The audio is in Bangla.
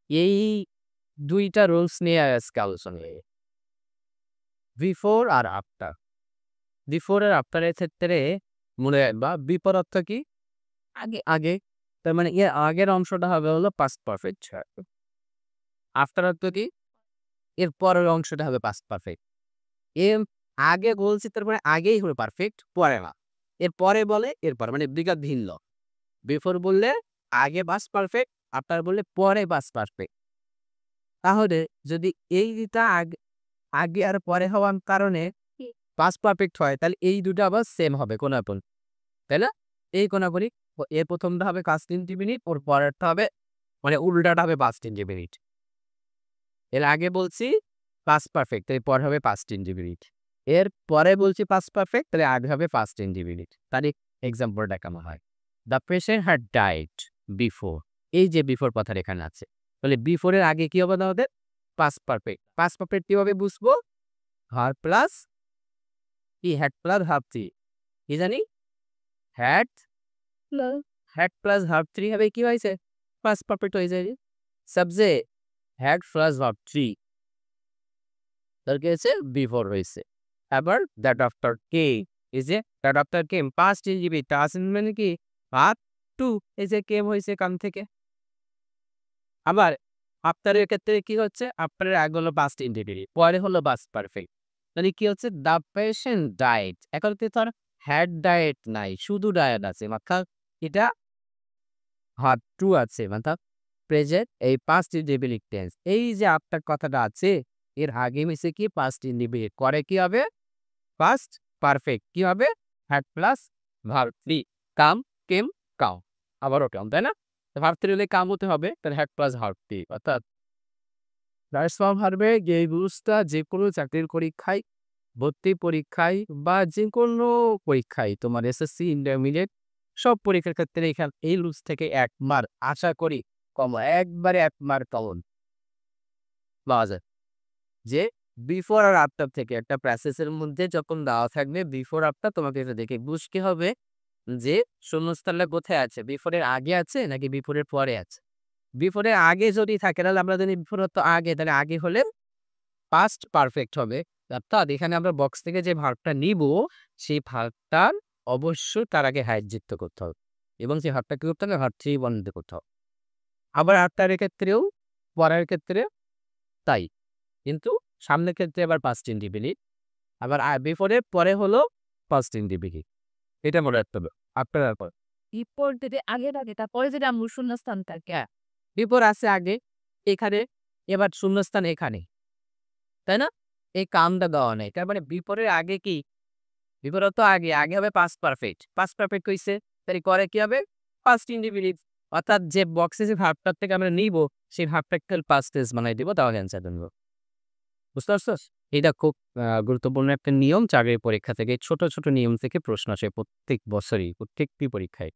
এই দুইটা রুলস নিয়ে আজকে আলোচনা করব। বিফোর আর আফটার। বিফোর আর আফটারের ক্ষেত্রে মনে রাখবা বিফোর অর্থ কি? আগে আগে। তার মানে এর আগের অংশটা হবে হলো পাস্ট পারফেক্ট। আফটার অর্থ কি? এর পরের অংশটা হবে পাস্ট পারফেক্ট। এর আগে বলছি তার মানে আগেই হবে পারফেক্ট, পরে না। এর পরে বলে এরপর মানে দুইটা ভিন্ন। বিফোর বললে আগে পাস্ট পারফেক্ট, আফটার বললে পরে পাস্ট পারফেক্ট। তাহলে যদি এই দুইটা আগে আর পরে হওয়ার কারণে পাস্ট পারফেক্ট হয় তাহলে এই দুটো আবার সেম হবে কোনাকুনি, তাই না? এই কোনাকুনি এর প্রথমটা হবে পাস্ট ইনডিফিনিট, ওর পরেরটা হবে মানে উল্টাটা হবে পাস্ট ইনডিফিনিট। এর আগে বলছি পাস্ট পারফেক্ট, এর পরে হবে পাস্ট ইনডিফিনিট। এর পরে বলছি পাস্ট পারফেক্ট, তাহলে আগে হবে পাস্ট ইনডিফিনিট। তার এক্সাম্পলটা কেমন হয়? The patient had died before. এই যে বিফোর কথাটা এখানে আছে, তাহলে বিফোরের আগে কি হবে আমাদের? Past perfect. পাস্ট পারফেক্ট কিভাবে বুঝবো? ভার্ব প্লাস কি হ্যাড প্লাস ভার্ব থ্রি। কি জানি? Had had plus verb three হবে কি হয়েছে? পাস্ট পারফেক্ট হয়ে যায়। Subject had plus verb three, তার কি হয়েছে? বিফোর হয়েছে। আবার দ্যাট আফটার কেম, এই যে that after came past indefinite, past মানে কি? পার্ট টু, এই যে কেম হয়েছে কাম থেকে। আবার আফটারের ক্ষেত্রে কি হচ্ছে? আফটারের আগে হলো পাস্ট ইনডিফিনিট, পরে হলো পাস্ট পারফেক্ট। মানে কি হচ্ছে? দ্য পেশেন্ট ডায়েট, এখন তো তার হ্যাড ডায়েট নাই, শুধু ডায়েট আছে, অর্থাৎ এটা হার্ড টু আছে, অর্থাৎ প্রেজেন্ট এই পাস্ট ইনডিফিনিট টেন্স। এই যে আফটার কথাটা আছে এর আগে মিশে কি পাস্ট ইনডিফিনিট, করে কি হবে? Past perfect. কি হবে? Had plus verb three, come came come, আবারও কাম, তাই না? ভার্ব থ্রি হলে কাম হতে হবে, তাহলে হ্যাড প্লাস ভার্ব থ্রি, অর্থাৎ রাইসফর্ম ভার্বে এই রুলসটা যে কোনো চাকরির পরীক্ষায়, ভর্তি পরীক্ষায় বা যে কোনো পরীক্ষায়, তোমার এসএসসি ইন্টারমিডিয়েট সব পরীক্ষার ক্ষেত্রে এখানে এই রুলস থেকে 1 মার্ক আশা করি কমন, একবারে 1 মার্ক কমন পাওয়া যায়। যে বিফোর আর আফটার থেকে একটা প্যাসেজের মধ্যে যখন দেওয়া থাকবে বিফোর আফটার, তোমাকে এটা দেখে বুঝতে হবে যে শূন্যস্থানটা কোথায় আছে, বিফোরের আগে আছে নাকি বিফোরের পরে আছে। বিফোরের আগে যদি থাকে তাহলে আমরা জানি বিফোর তো আগে, তাহলে আগে হলে পাস্ট পারফেক্ট হবে। অর্থাৎ এখানে আমরা বক্স থেকে যে ভার্বটা নিব সেই ভার্বটার অবশ্যই তার আগে হ্যাড যুক্ত করতে হবে এবং সেই ভার্বটা কি করতে হবে? ভার্ব থ্রি বর্ণিত করতে হবে। আবার আফটারের ক্ষেত্রেও পরের ক্ষেত্রে তাই, কিন্তু সামনের ক্ষেত্রে আবার পাস্ট ইনডিফিনিট, আবার বিফোরের পরে হলো পাস্ট ইনডিফিনিট। এটা মনে রাখতে হবে। আফটার আর পর বিপর যদি আগে থাকে তারপরে যদি আমরা শূন্যস্থান থাকে। বিফোর আছে আগে এখানে, এবার শূন্যস্থান এখানে, তাই না? এই কামটা দেওয়া নেই, তার মানে বিফোরের আগে কি? বিফোরের তো আগে আগে হবে পাস্ট পারফেক্ট, পাস্ট পারফেক্ট হইছে, তাহলে করে কি হবে? Past indefinite. অর্থাৎ যে বক্সে যে ভার্বটার থেকে আমরা নিব সেই ভার্বটাকে পাস্ট টেন্স বানাই দিব, তাহলে অ্যান্সার দেব। বুঝতে পারছস? এটা খুব গুরুত্বপূর্ণ একটা নিয়ম। চাকরির পরীক্ষা থেকে ছোট ছোট নিয়ম থেকে প্রশ্ন আসে প্রত্যেক বছরই, প্রত্যেকটি পরীক্ষায়।